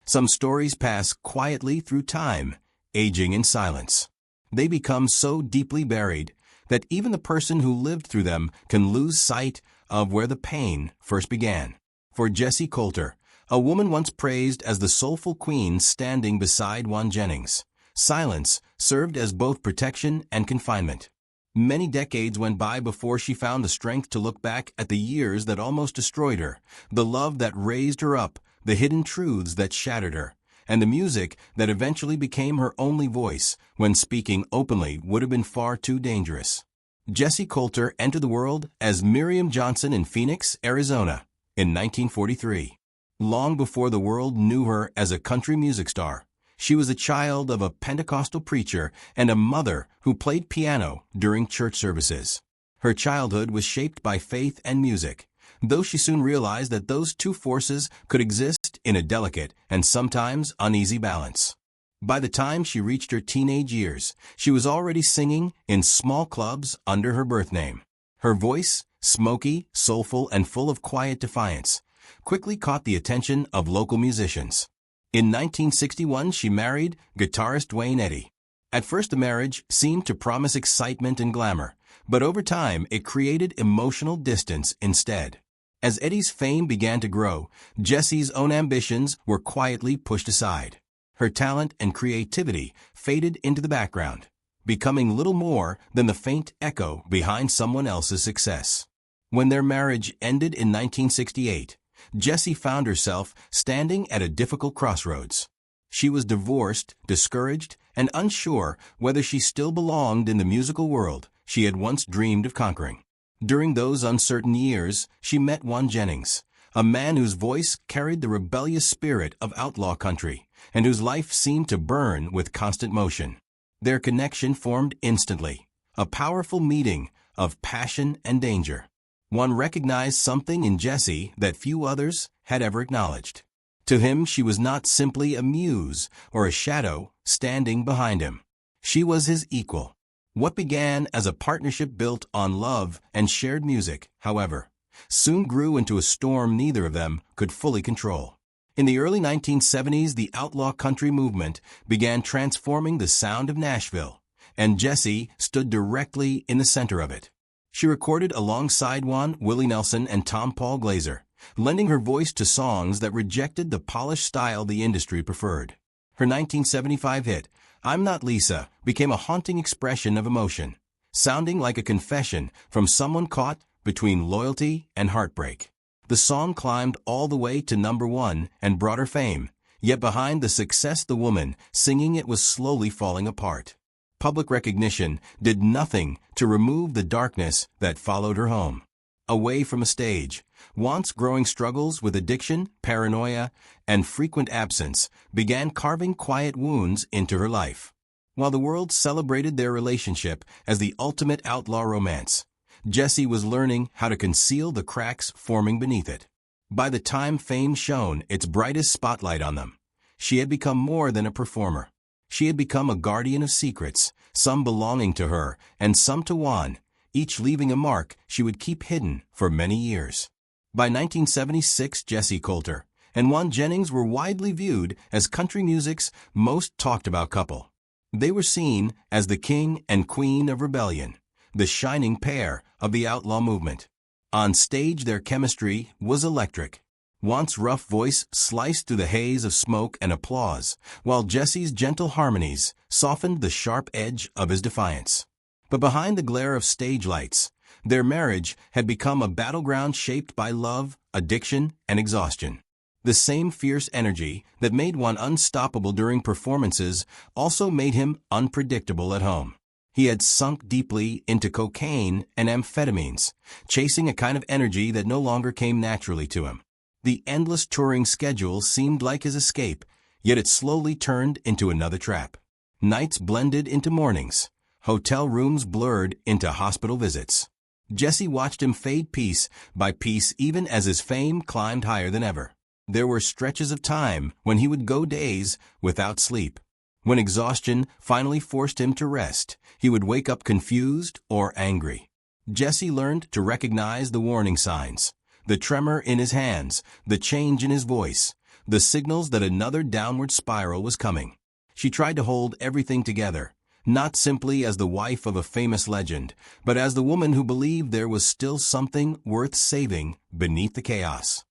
Some stories pass quietly through time, aging in silence. They become so deeply buried that even the person who lived through them can lose sight of where the pain first began. For Jessi Colter, a woman once praised as the soulful queen standing beside Waylon Jennings, silence served as both protection and confinement. Many decades went by before she found the strength to look back at the years that almost destroyed her, the love that raised her up, the hidden truths that shattered her, and the music that eventually became her only voice when speaking openly would have been far too dangerous. Jessi Colter entered the world as Miriam Johnson in Phoenix, Arizona, in 1943. Long before the world knew her as a country music star, she was a child of a Pentecostal preacher and a mother who played piano during church services. Her childhood was shaped by faith and music, though she soon realized that those two forces could exist in a delicate and sometimes uneasy balance. By the time she reached her teenage years, she was already singing in small clubs under her birth name. Her voice, smoky, soulful, and full of quiet defiance, quickly caught the attention of local musicians. In 1961, she married guitarist Waylon Jennings. At first, the marriage seemed to promise excitement and glamour, but over time it created emotional distance instead. As Eddie's fame began to grow, Jessi's own ambitions were quietly pushed aside. Her talent and creativity faded into the background, becoming little more than the faint echo behind someone else's success. When their marriage ended in 1968, Jessi found herself standing at a difficult crossroads. She was divorced, discouraged, and unsure whether she still belonged in the musical world she had once dreamed of conquering. During those uncertain years, she met Waylon Jennings, a man whose voice carried the rebellious spirit of outlaw country and whose life seemed to burn with constant motion. Their connection formed instantly, a powerful meeting of passion and danger. One recognized something in Jessi that few others had ever acknowledged. To him, she was not simply a muse or a shadow standing behind him. She was his equal. What began as a partnership built on love and shared music, however, soon grew into a storm neither of them could fully control. In the early 1970s, the outlaw country movement began transforming the sound of Nashville, and Jessi stood directly in the center of it. She recorded alongside Willie Nelson and Tom Paul Glazer, lending her voice to songs that rejected the polished style the industry preferred. Her 1975 hit, I'm Not Lisa, became a haunting expression of emotion, sounding like a confession from someone caught between loyalty and heartbreak. The song climbed all the way to #1 and brought her fame, yet behind the success the woman singing it was slowly falling apart. Public recognition did nothing to remove the darkness that followed her home. Away from a stage, once growing struggles with addiction, paranoia, and frequent absence began carving quiet wounds into her life. While the world celebrated their relationship as the ultimate outlaw romance, Jessi was learning how to conceal the cracks forming beneath it. By the time fame shone its brightest spotlight on them, she had become more than a performer. She had become a guardian of secrets, some belonging to her and some to Waylon, each leaving a mark she would keep hidden for many years. By 1976, Jessi Colter and Waylon Jennings were widely viewed as country music's most talked about couple. They were seen as the king and queen of rebellion, the shining pair of the outlaw movement. On stage, their chemistry was electric. Waylon's rough voice sliced through the haze of smoke and applause, while Jessi's gentle harmonies softened the sharp edge of his defiance. But behind the glare of stage lights, their marriage had become a battleground shaped by love, addiction, and exhaustion. The same fierce energy that made one unstoppable during performances also made him unpredictable at home. He had sunk deeply into cocaine and amphetamines, chasing a kind of energy that no longer came naturally to him. The endless touring schedule seemed like his escape, yet it slowly turned into another trap. Nights blended into mornings. Hotel rooms blurred into hospital visits. Jessi watched him fade piece by piece even as his fame climbed higher than ever. There were stretches of time when he would go days without sleep. When exhaustion finally forced him to rest, he would wake up confused or angry. Jessi learned to recognize the warning signs. The tremor in his hands, the change in his voice, the signals that another downward spiral was coming. She tried to hold everything together, not simply as the wife of a famous legend, but as the woman who believed there was still something worth saving beneath the chaos.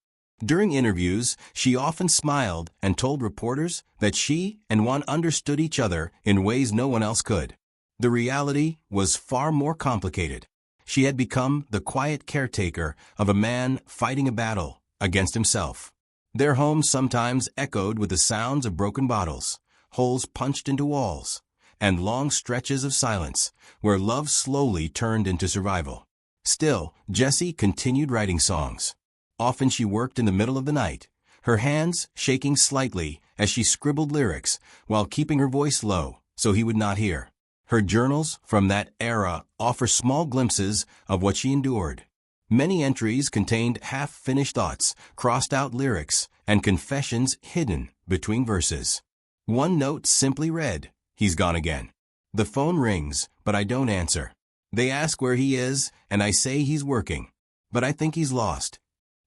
During interviews, she often smiled and told reporters that she and Juan understood each other in ways no one else could. The reality was far more complicated. She had become the quiet caretaker of a man fighting a battle against himself. Their home sometimes echoed with the sounds of broken bottles, holes punched into walls, and long stretches of silence where love slowly turned into survival. Still, Jessi continued writing songs. Often she worked in the middle of the night, her hands shaking slightly as she scribbled lyrics while keeping her voice low so he would not hear. Her journals from that era offer small glimpses of what she endured. Many entries contained half-finished thoughts, crossed-out lyrics, and confessions hidden between verses. One note simply read, "He's gone again. The phone rings, but I don't answer. They ask where he is, and I say he's working, but I think he's lost."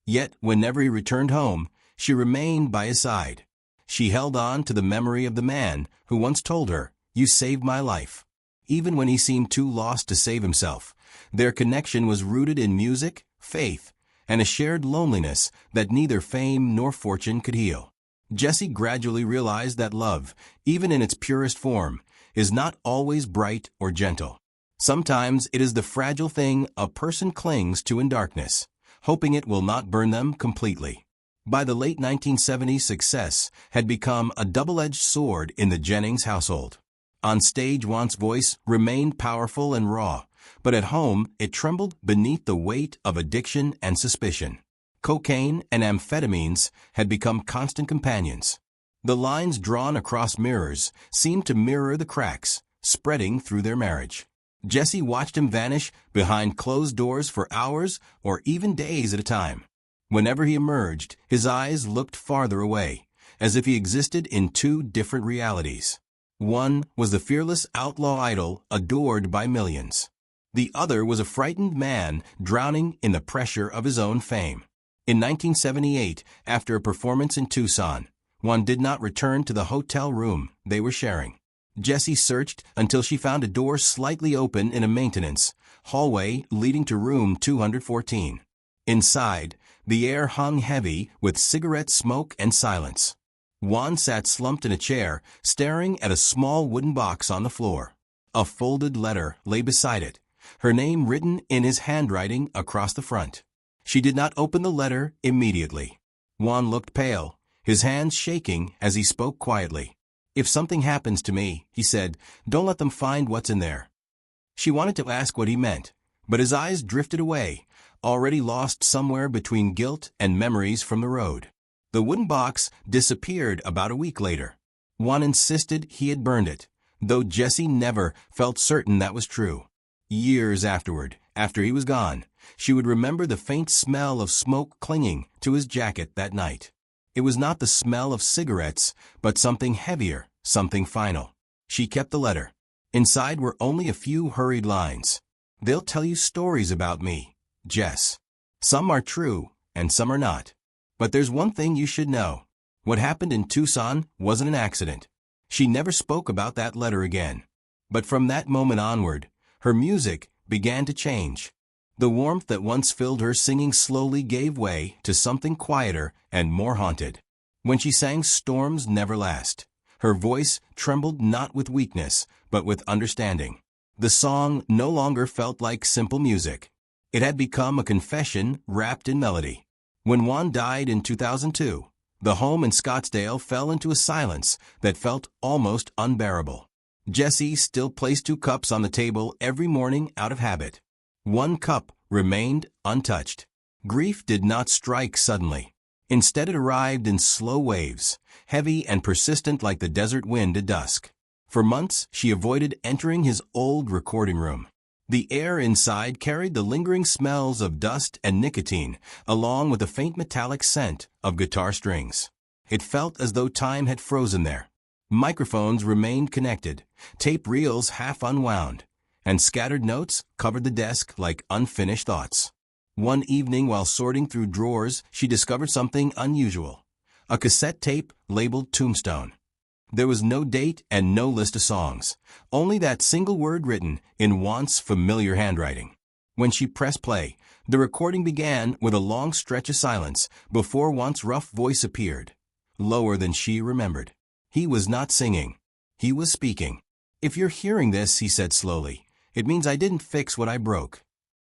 Yet, whenever he returned home, she remained by his side. She held on to the memory of the man who once told her, "You saved my life." Even when he seemed too lost to save himself, their connection was rooted in music, faith, and a shared loneliness that neither fame nor fortune could heal. Jessi gradually realized that love, even in its purest form, is not always bright or gentle. Sometimes it is the fragile thing a person clings to in darkness, hoping it will not burn them completely. By the late 1970s, success had become a double-edged sword in the Jennings household. On stage, Juan's voice remained powerful and raw, but at home it trembled beneath the weight of addiction and suspicion. Cocaine and amphetamines had become constant companions. The lines drawn across mirrors seemed to mirror the cracks, spreading through their marriage. Jessi watched him vanish behind closed doors for hours or even days at a time. Whenever he emerged, his eyes looked farther away, as if he existed in two different realities. One was the fearless outlaw idol adored by millions. The other was a frightened man drowning in the pressure of his own fame. In 1978, after a performance in Tucson, Juan did not return to the hotel room they were sharing. Jessi searched until she found a door slightly open in a maintenance hallway leading to room 214. Inside, the air hung heavy with cigarette smoke and silence. Juan sat slumped in a chair, staring at a small wooden box on the floor. A folded letter lay beside it, her name written in his handwriting across the front. She did not open the letter immediately. Juan looked pale, his hands shaking as he spoke quietly. "If something happens to me," he said, "don't let them find what's in there." She wanted to ask what he meant, but his eyes drifted away, already lost somewhere between guilt and memories from the road. The wooden box disappeared about a week later. Juan insisted he had burned it, though Jessi never felt certain that was true. Years afterward, after he was gone, she would remember the faint smell of smoke clinging to his jacket that night. It was not the smell of cigarettes, but something heavier, something final. She kept the letter. Inside were only a few hurried lines. "They'll tell you stories about me, Jess. Some are true, and some are not. But there's one thing you should know. What happened in Tucson wasn't an accident." She never spoke about that letter again. But from that moment onward, her music began to change. The warmth that once filled her singing slowly gave way to something quieter and more haunted. When she sang "Storms Never Last," her voice trembled not with weakness, but with understanding. The song no longer felt like simple music. It had become a confession wrapped in melody. When Juan died in 2002, the home in Scottsdale fell into a silence that felt almost unbearable. Jessi still placed 2 cups on the table every morning out of habit. One cup remained untouched. Grief did not strike suddenly. Instead, it arrived in slow waves, heavy and persistent like the desert wind at dusk. For months, she avoided entering his old recording room. The air inside carried the lingering smells of dust and nicotine, along with the faint metallic scent of guitar strings. It felt as though time had frozen there. Microphones remained connected, tape reels half unwound, and scattered notes covered the desk like unfinished thoughts. One evening, while sorting through drawers, she discovered something unusual. a cassette tape labeled Tombstone. There was no date and no list of songs, only that single word written in Juan's familiar handwriting. When she pressed play, the recording began with a long stretch of silence before Juan's rough voice appeared, lower than she remembered. He was not singing. He was speaking. "If you're hearing this," he said slowly, "it means I didn't fix what I broke."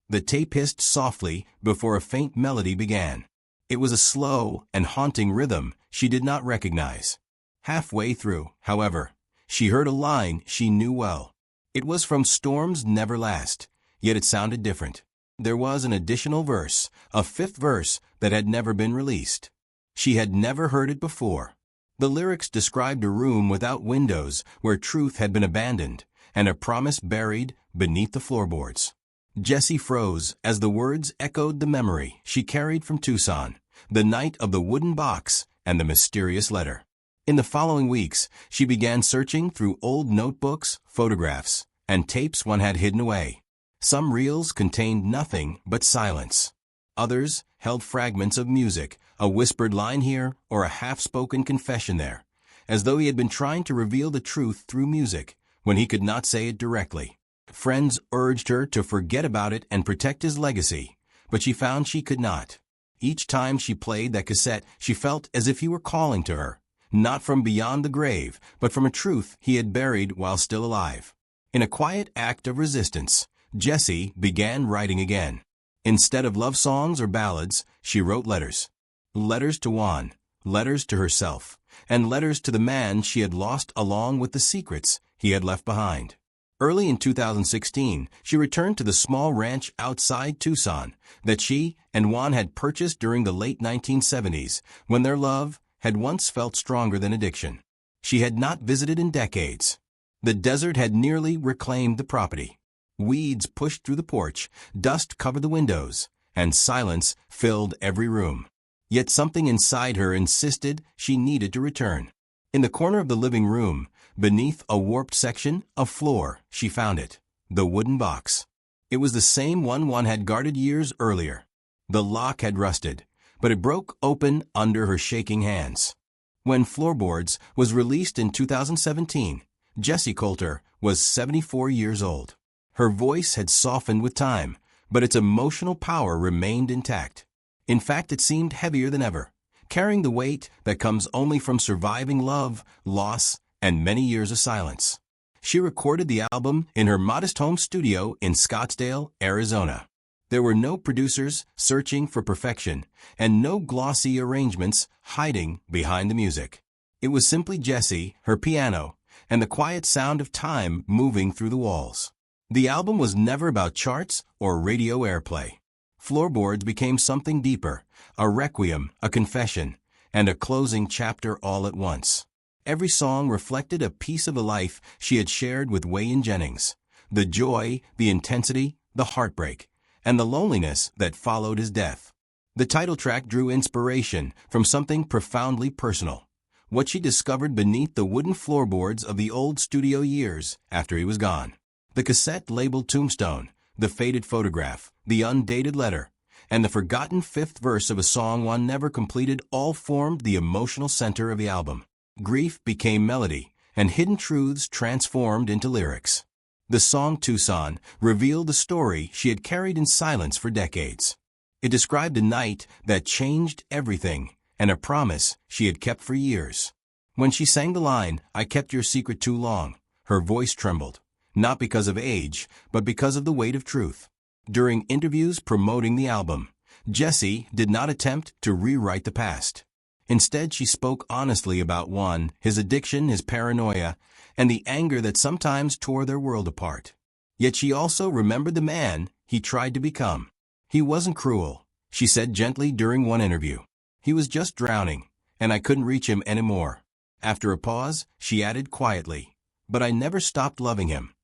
The tape hissed softly before a faint melody began. It was a slow and haunting rhythm she did not recognize. Halfway through, however, she heard a line she knew well. It was from Storms Never Last, yet it sounded different. There was an additional verse, a fifth verse that had never been released. She had never heard it before. The lyrics described a room without windows where truth had been abandoned and a promise buried beneath the floorboards. Jessi froze as the words echoed the memory she carried from Tucson, the night of the wooden box and the mysterious letter. In the following weeks, she began searching through old notebooks, photographs, and tapes one had hidden away. Some reels contained nothing but silence. Others held fragments of music, a whispered line here or a half-spoken confession there, as though he had been trying to reveal the truth through music when he could not say it directly. Friends urged her to forget about it and protect his legacy, but she found she could not. Each time she played that cassette, she felt as if he were calling to her, not from beyond the grave, but from a truth he had buried while still alive. In a quiet act of resistance, Jessi began writing again. Instead of love songs or ballads, she wrote letters. Letters to Juan, letters to herself, and letters to the man she had lost along with the secrets he had left behind. Early in 2016, she returned to the small ranch outside Tucson that she and Juan had purchased during the late 1970s, when their love had once felt stronger than addiction. She had not visited in decades. The desert had nearly reclaimed the property. Weeds pushed through the porch, dust covered the windows, and silence filled every room. Yet something inside her insisted she needed to return. In the corner of the living room, beneath a warped section of floor, she found it, the wooden box. It was the same one had guarded years earlier. The lock had rusted, but it broke open under her shaking hands. When Floorboards was released in 2017, Jessi Colter was 74 years old. Her voice had softened with time, but its emotional power remained intact. In fact, it seemed heavier than ever, carrying the weight that comes only from surviving love, loss, and many years of silence. She recorded the album in her modest home studio in Scottsdale, Arizona. There were no producers searching for perfection, and no glossy arrangements hiding behind the music. It was simply Jessi, her piano, and the quiet sound of time moving through the walls. The album was never about charts or radio airplay. Floorboards became something deeper, a requiem, a confession, and a closing chapter all at once. Every song reflected a piece of the life she had shared with Waylon Jennings, the joy, the intensity, the heartbreak, and the loneliness that followed his death. The title track drew inspiration from something profoundly personal, what she discovered beneath the wooden floorboards of the old studio years after he was gone. The cassette labeled Tombstone, the faded photograph, the undated letter, and the forgotten fifth verse of a song one never completed all formed the emotional center of the album. Grief became melody, and hidden truths transformed into lyrics. The song Tucson revealed the story she had carried in silence for decades. It described a night that changed everything and a promise she had kept for years. When she sang the line, "I kept your secret too long," her voice trembled, not because of age, but because of the weight of truth. During interviews promoting the album, Jessi did not attempt to rewrite the past. Instead, she spoke honestly about Juan, his addiction, his paranoia, and the anger that sometimes tore their world apart. Yet she also remembered the man he tried to become. "He wasn't cruel," she said gently during one interview. "He was just drowning, and I couldn't reach him anymore." After a pause, she added quietly, "But I never stopped loving him."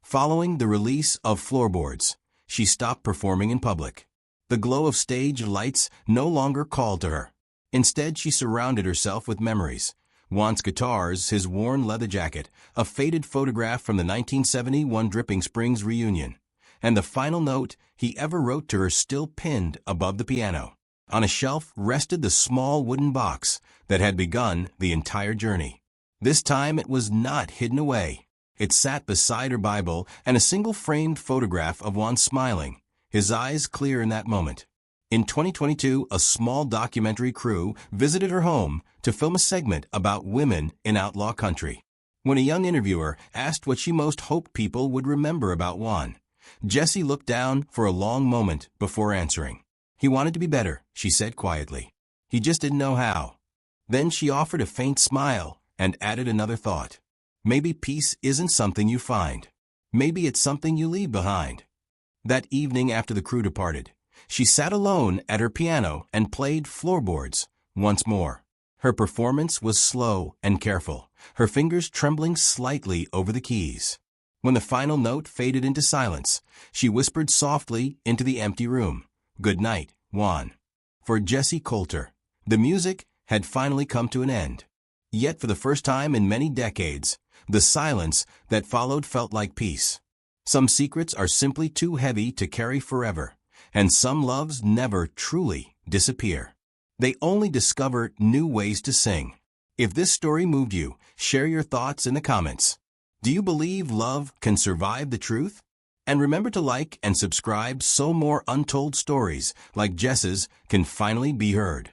Following the release of Floorboards, she stopped performing in public. The glow of stage lights no longer called to her. Instead, she surrounded herself with memories. Juan's guitars, his worn leather jacket, a faded photograph from the 1971 Dripping Springs reunion, and the final note he ever wrote to her still pinned above the piano. On a shelf rested the small wooden box that had begun the entire journey. This time it was not hidden away. It sat beside her Bible and a single framed photograph of Juan smiling, his eyes clear in that moment. In 2022, a small documentary crew visited her home to film a segment about women in outlaw country. When a young interviewer asked what she most hoped people would remember about Juan, Jessi looked down for a long moment before answering. He wanted to be better, she said quietly. He just didn't know how. Then she offered a faint smile and added another thought. Maybe peace isn't something you find. Maybe it's something you leave behind. That evening after the crew departed, she sat alone at her piano and played Floorboards once more. Her performance was slow and careful, her fingers trembling slightly over the keys. When the final note faded into silence, she whispered softly into the empty room, "Good night, Juan." For Jessi Colter, the music had finally come to an end. Yet for the first time in many decades, the silence that followed felt like peace. Some secrets are simply too heavy to carry forever, and some loves never truly disappear. They only discover new ways to sing. If this story moved you, share your thoughts in the comments. Do you believe love can survive the truth? And remember to like and subscribe so more untold stories like Jess's can finally be heard.